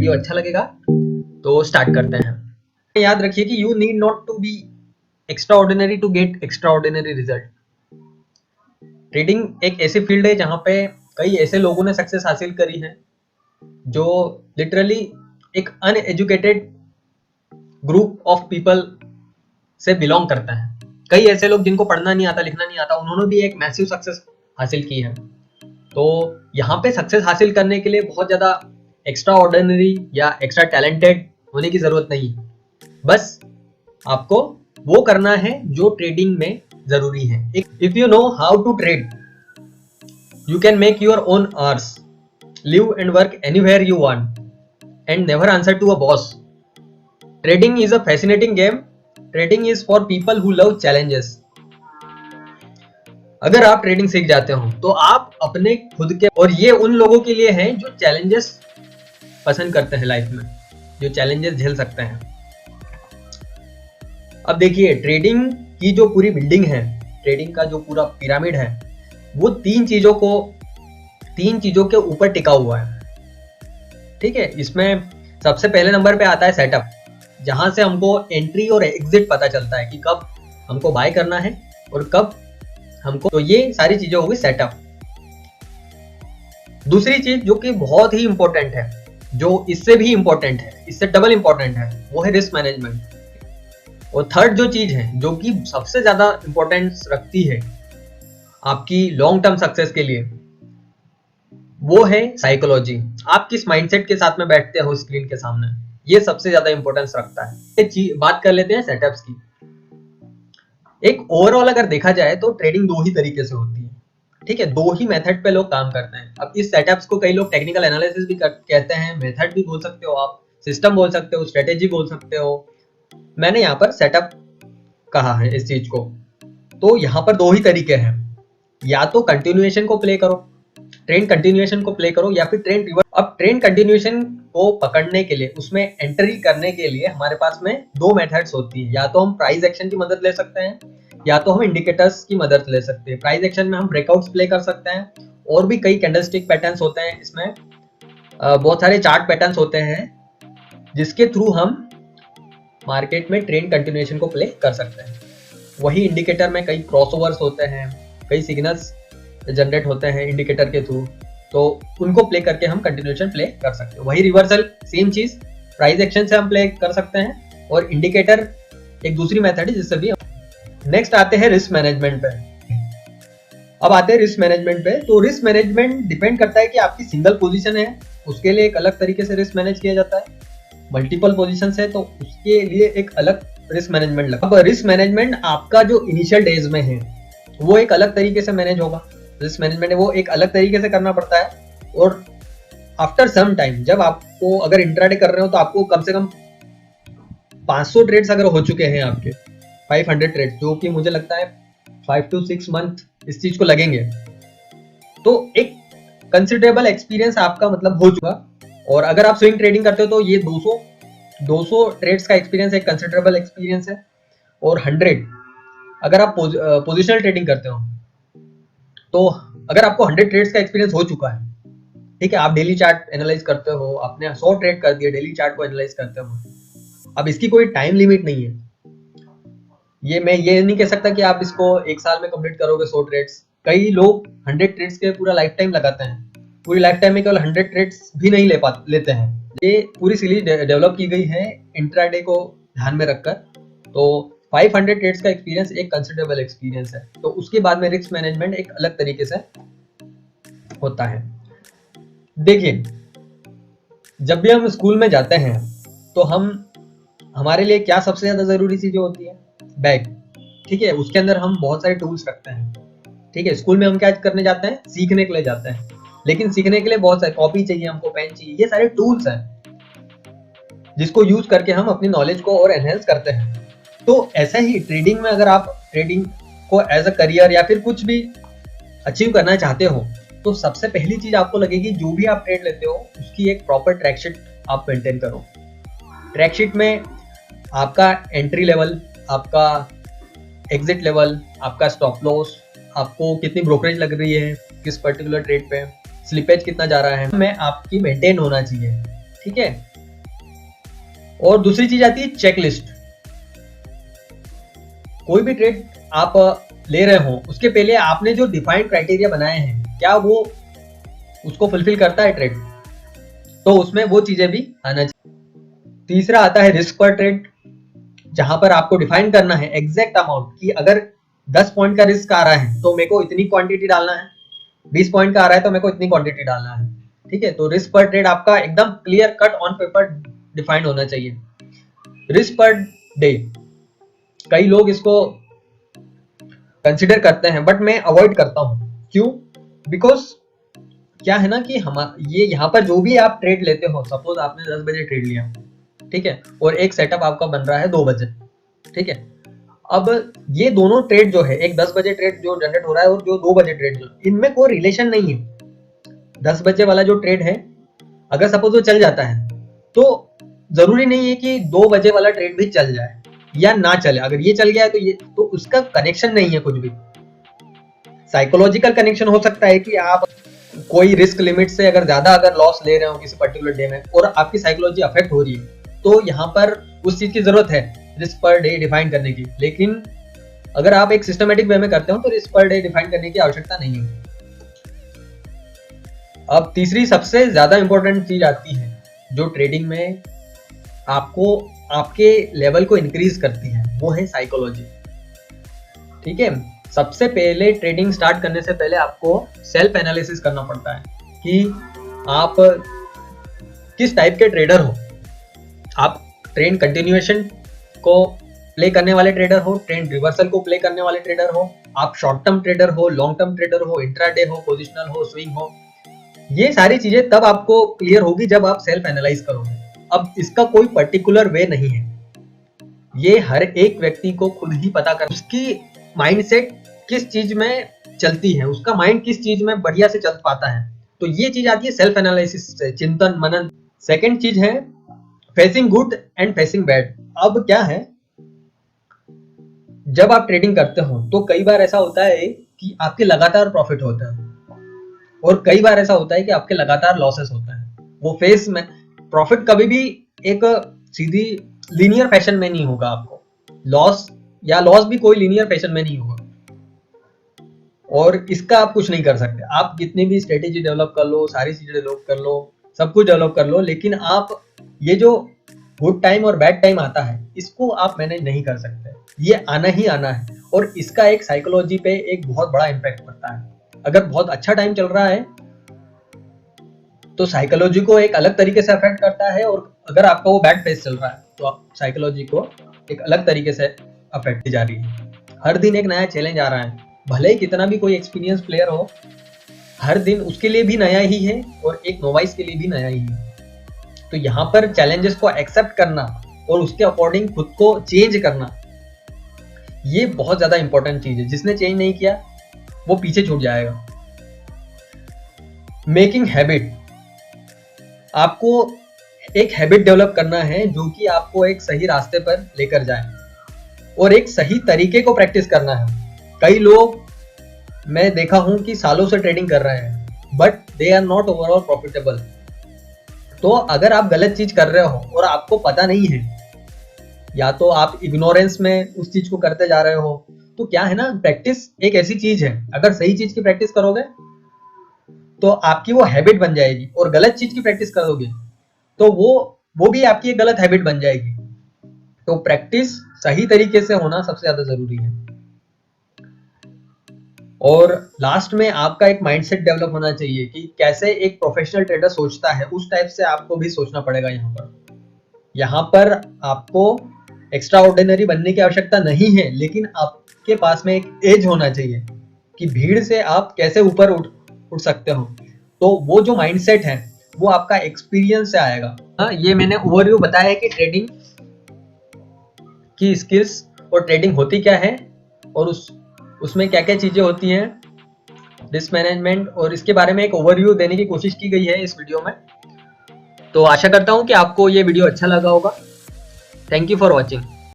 Video अच्छा लगेगा तो स्टार्ट करते हैं। याद रखिए कि you need not to be extraordinary to get extraordinary result. Trading एक ऐसी फील्ड है जहां पे कई ऐसे लोगों ने सक्सेस हासिल करी है जो लिटरली एक अनएजुकेटेड ग्रुप ऑफ पीपल से बिलोंग करता है। कई ऐसे लोग जिनको पढ़ना नहीं आता, लिखना नहीं आता, उन्होंने भी एक मैसिव सक्सेस हासिल की है। तो यहाँ पे सक्सेस हासिल करने के लिए बहुत ज्यादा एक्स्ट्रा ऑर्डिनरी या एक्स्ट्रा टैलेंटेड होने की जरूरत नहीं, बस आपको वो करना है जो ट्रेडिंग में जरूरी है। If you know how to trade you can make your own hours, live and work anywhere you want and never answer to a boss. Trading is a fascinating game. Trading is for people who love challenges. अगर आप trading सीख जाते हो तो आप अपने खुद के, और ये उन लोगों के लिए है जो चैलेंजेस पसंद करते हैं लाइफ में, जो चैलेंजेस झेल सकते हैं। अब देखिए, ट्रेडिंग की जो पूरी बिल्डिंग है, ट्रेडिंग का जो पूरा पिरामिड है, वो तीन चीजों के ऊपर टिका हुआ है। ठीक है, इसमें सबसे पहले नंबर पे आता है सेटअप, जहां से हमको एंट्री और एग्जिट पता चलता है कि कब हमको बाय करना है और कब हमको, तो ये सारी चीजें होगी सेटअप। दूसरी चीज जो कि बहुत ही इंपॉर्टेंट है, जो इससे भी इंपॉर्टेंट है, इससे डबल इंपॉर्टेंट है, वो है रिस्क मैनेजमेंट। और थर्ड जो चीज है जो कि सबसे ज्यादा इंपॉर्टेंस रखती है आपकी लॉन्ग टर्म सक्सेस के लिए, वो है साइकोलॉजी। आप किस माइंडसेट के साथ में बैठते हो स्क्रीन के सामने, ये सबसे ज्यादा इंपॉर्टेंस रखता है। बात कर लेते हैं सेटअप्स की। एक ओवरऑल अगर देखा जाए तो ट्रेडिंग दो ही तरीके से होती है। ठीक है, दो ही मेथड पे लोग काम करते हैं। अब इस सेटअप्स को कई लोग टेक्निकल एनालिसिस भी कहते हैं, मेथड भी बोल सकते हो आप, सिस्टम बोल सकते हो, स्ट्रेटेजी बोल सकते हो। मैंने यहाँ पर सेटअप कहा है इस चीज को। तो यहाँ पर दो ही तरीके हैं, या तो कंटिन्यूएशन को प्ले करो, ट्रेंड कंटिन्यूएशन को प्ले करो, या फिर ट्रेंड रिवर्स। अब ट्रेंड कंटिन्यूएशन को पकड़ने के लिए, उसमें एंट्री करने के लिए हमारे पास में दो मेथड्स होती है। या तो हम प्राइस एक्शन की मदद ले सकते हैं, या तो हम इंडिकेटर्स की मदद ले सकते हैं। प्राइस एक्शन में हम ब्रेकआउट्स प्ले कर सकते हैं, और भी कई कैंडलस्टिक पैटर्न्स होते हैं, इसमें बहुत सारे चार्ट पैटर्न्स होते हैं जिसके थ्रू हम मार्केट में ट्रेंड कंटिन्यूएशन को प्ले कर सकते हैं। वही इंडिकेटर में कई क्रॉसओवर्स होते हैं, कई सिग्नल्स जनरेट होते हैं इंडिकेटर के थ्रू, तो उनको प्ले करके हम कंटिन्यूएशन प्ले कर सकते हैं। वही रिवर्सल, सेम चीज प्राइस एक्शन से हम प्ले कर सकते हैं, और इंडिकेटर एक दूसरी मेथड है जिससे भी। नेक्स्ट आते हैं रिस्क मैनेजमेंट पे। अब आते हैं रिस्क मैनेजमेंट पे। तो रिस्क मैनेजमेंट डिपेंड करता है कि आपकी सिंगल पोजीशन है, उसके लिए एक अलग तरीके से रिस्क मैनेज किया जाता है। मल्टीपल पोजीशंस है तो उसके लिए एक अलग रिस्क मैनेजमेंट लगता है। अब रिस्क मैनेजमेंट आपका जो इनिशियल डेज में है वो एक अलग तरीके से मैनेज होगा। रिस्क मैनेजमेंट वो एक अलग तरीके से करना पड़ता है, और आफ्टर सम टाइम जब आपको अगर इंट्राडे कर रहे हो तो आपको कम से कम 500 ट्रेड्स अगर हो चुके हैं आपके, 500 ट्रेड्स, जो कि मुझे लगता है 5 to 6 मंथ इस चीज को लगेंगे, तो एक कंसिडरेबल एक्सपीरियंस आपका मतलब हो चुका। और अगर आप स्विंग ट्रेडिंग करते हो तो ये 200 ट्रेड्स का एक्सपीरियंस एक कंसिडरेबल एक्सपीरियंस है। और 100 अगर आप पोजिशनल ट्रेडिंग करते हो तो अगर आपको 100 ट्रेड्स का एक्सपीरियंस हो चुका है, ठीक है, आप डेली चार्ट एनालाइज करते हो, आपने 100 ट्रेड कर दिए, डेली चार्ट को एनालाइज करते हो, अब इसकी कोई टाइम लिमिट नहीं है। मैं ये नहीं कह सकता कि आप इसको एक साल में कंप्लीट करोगे 100 ट्रेड्स। कई लोग 100 ट्रेड्स के पूरा लाइफ टाइम लगाते हैं, पूरी लाइफ टाइम में केवल 100 ट्रेड्स भी नहीं लेते हैं। ये पूरी सीरीज डेवलप की गई है इंट्राडे को ध्यान में रखकर। तो 500 ट्रेड्स का एक्सपीरियंस एक कंसिडरेबल एक्सपीरियंस है। तो उसके बाद में रिस्क मैनेजमेंट एक अलग तरीके से होता है। देखिए, जब भी हम स्कूल में जाते हैं तो हमारे लिए क्या सबसे ज्यादा जरूरी चीजें होती है? बैग। ठीक है, उसके अंदर हम बहुत सारे टूल्स रखते हैं। ठीक है, स्कूल में हम क्या करने जाते हैं? सीखने के लिए जाते हैं, लेकिन सीखने के लिए बहुत सारे कॉपी चाहिए, हमको पेन चाहिए, ये सारे टूल्स हैं जिसको यूज करके हम अपनी नॉलेज को और एनहेंस करते हैं। तो ऐसा ही ट्रेडिंग में, अगर आप ट्रेडिंग को एज अ करियर या फिर कुछ भी अचीव करना चाहते हो, तो सबसे पहली चीज आपको लगेगी, जो भी आप ट्रेड लेते हो उसकी एक प्रॉपर ट्रैक शीट आप मेंटेन करो। ट्रैक शीट में आपका एंट्री लेवल, आपका एग्जिट लेवल, आपका स्टॉप लॉस, आपको कितनी ब्रोकरेज लग रही है किस पर्टिकुलर ट्रेड पे, स्लिपेज कितना जा रहा है, में आपकी मेंटेन होना चाहिए। ठीक है, और दूसरी चीज आती है चेकलिस्ट। कोई भी ट्रेड आप ले रहे हो उसके पहले आपने जो डिफाइंड क्राइटेरिया बनाए हैं क्या वो उसको फुलफिल करता है ट्रेड, तो उसमें वो चीजें भी आना चाहिए। तीसरा आता है रिस्क पर ट्रेड, जहां पर आपको डिफाइन करना है एग्जैक्ट अमाउंट कि अगर 10 पॉइंट का रिस्क आ रहा है तो मेरे को इतनी क्वांटिटी डालना है, 20 पॉइंट का आ रहा है तो मेरे को इतनी क्वांटिटी डालना है। ठीक है, तो रिस्क पर ट्रेड आपका एकदम clear cut on paper defined होना चाहिए। रिस्क पर डे कई लोग इसको कंसिडर करते हैं बट मैं अवॉइड करता हूं। क्यों? बिकॉज क्या है ना कि ये यहाँ पर जो भी आप ट्रेड लेते हो, सपोज आपने 10 बजे ट्रेड लिया, ठीक है, और एक सेटअप आपका बन रहा है 2 बजे, ठीक है। अब ये दोनों ट्रेड जो है, एक 10 बजे ट्रेड जो जनरेट हो रहा है और जो 2 बजे ट्रेड, जो इनमें कोई रिलेशन नहीं है। 10 बजे वाला जो ट्रेड है अगर सपोज वो चल जाता है तो जरूरी नहीं है कि 2 बजे वाला ट्रेड भी चल जाए या ना चले। अगर ये चल गया है तो उसका कनेक्शन नहीं है कुछ भी। साइकोलॉजिकल कनेक्शन हो सकता है कि आप कोई रिस्क लिमिट से अगर लॉस ले रहे हो किसी पर्टिकुलर डे में और आपकी साइकोलॉजी अफेक्ट हो रही है, तो यहाँ पर उस चीज की जरूरत है रिस्क पर डे डिफाइन करने की। लेकिन अगर आप एक सिस्टमेटिक वे में करते हो तो रिस्क पर डे डिफाइन करने की आवश्यकता नहीं है। अब तीसरी सबसे ज्यादा इंपॉर्टेंट चीज आती है जो ट्रेडिंग में आपको आपके लेवल को इंक्रीज करती है, वो है साइकोलॉजी। ठीक है, सबसे पहले ट्रेडिंग स्टार्ट करने से पहले आपको सेल्फ एनालिसिस करना पड़ता है कि आप किस टाइप के ट्रेडर हो। आप ट्रेंड कंटिन्यूएशन को प्ले करने वाले ट्रेडर हो, ट्रेंड रिवर्सल को प्ले करने वाले ट्रेडर हो, आप शॉर्ट टर्म ट्रेडर हो, लॉन्ग टर्म ट्रेडर हो, इंट्राडे हो, पोजिशनल हो, स्विंग हो। ये सारी चीजें तब आपको क्लियर होगी जब आप सेल्फ एनालाइज करोगे। अब इसका कोई पर्टिकुलर वे नहीं है, ये हर एक व्यक्ति को खुद ही पता कर उसकी माइंडसेट किस चीज में चलती है, उसका माइंड किस चीज में बढ़िया से चल पाता है। तो ये चीज आती है सेल्फ एनालिसिस से, चिंतन मनन। सेकंड चीज है facing good and facing bad. अब क्या है, जब आप ट्रेडिंग करते हो तो कई बार ऐसा होता है कि आपके लगातार प्रॉफिट होता है और कई बार ऐसा होता है कि आपके लगातार लॉसेस होता है। वो फेस में प्रॉफिट कभी भी एक सीधी लीनियर फैशन में नहीं होगा, आपको लॉस भी कोई लीनियर फैशन में नहीं होगा और इसका आप कुछ नहीं कर सकते। आप कितनी भी स्ट्रेटेजी डेवलप कर लो, सारी चीजें डेवलप कर लो, सब कुछ डेवलप कर लो, लेकिन आप ये जो गुड टाइम और बैड टाइम आता है इसको आप मैनेज नहीं कर सकते। ये आना ही आना है और इसका एक साइकोलॉजी पे एक बहुत बड़ा इम्पैक्ट पड़ता है। अगर बहुत अच्छा टाइम चल रहा है तो साइकोलॉजी को एक अलग तरीके से अफेक्ट करता है और अगर आपका वो बैड फेज चल रहा है तो आप साइकोलॉजी को एक अलग तरीके से अफेक्ट की जा रही है। हर दिन एक नया चैलेंज आ रहा है, भले ही कितना भी कोई एक्सपीरियंस प्लेयर हो, हर दिन उसके लिए भी नया ही है और एक नोवाइस के लिए भी नया ही है। तो यहाँ पर चैलेंजेस को एक्सेप्ट करना और उसके अकॉर्डिंग खुद को चेंज करना, ये बहुत ज्यादा इंपॉर्टेंट चीज है। जिसने चेंज नहीं किया वो पीछे छूट जाएगा। मेकिंग हैबिट, आपको एक हैबिट डेवलप करना है जो कि आपको एक सही रास्ते पर लेकर जाए और एक सही तरीके को प्रैक्टिस करना है। कई लोग मैं देखा हूं कि सालों से ट्रेडिंग कर रहे हैं but they are not overall profitable. तो अगर आप गलत चीज कर रहे हो और आपको पता नहीं है, या तो आप इग्नोरेंस में उस चीज को करते जा रहे हो, तो क्या है ना, प्रैक्टिस एक ऐसी चीज है, अगर सही चीज की प्रैक्टिस करोगे तो आपकी वो हैबिट बन जाएगी और गलत चीज की प्रैक्टिस करोगे तो वो भी आपकी एक गलत हैबिट बन जाएगी। तो प्रैक्टिस सही तरीके से होना सबसे ज्यादा जरूरी है। और लास्ट में आपका एक माइंडसेट डेवलप होना चाहिए कि कैसे एक प्रोफेशनल ट्रेडर सोचता है, उस टाइप से आपको भी सोचना पड़ेगा। यहाँ पर आपको एक्स्ट्रा ऑर्डिनरी बनने की आवश्यकता नहीं है, लेकिन आपके पास में एक एज होना चाहिए कि भीड़ से आप कैसे ऊपर उठ सकते हो। तो वो जो माइंडसेट है वो आपका एक्सपीरियंस से आएगा। हाँ, ये मैंने ओवरव्यू बताया है कि ट्रेडिंग की स्किल्स और ट्रेडिंग होती क्या है और उसमें क्या क्या चीजें होती हैं, रिस्क मैनेजमेंट, और इसके बारे में एक ओवरव्यू देने की कोशिश की गई है इस वीडियो में। तो आशा करता हूं कि आपको ये वीडियो अच्छा लगा होगा। Thank you for watching.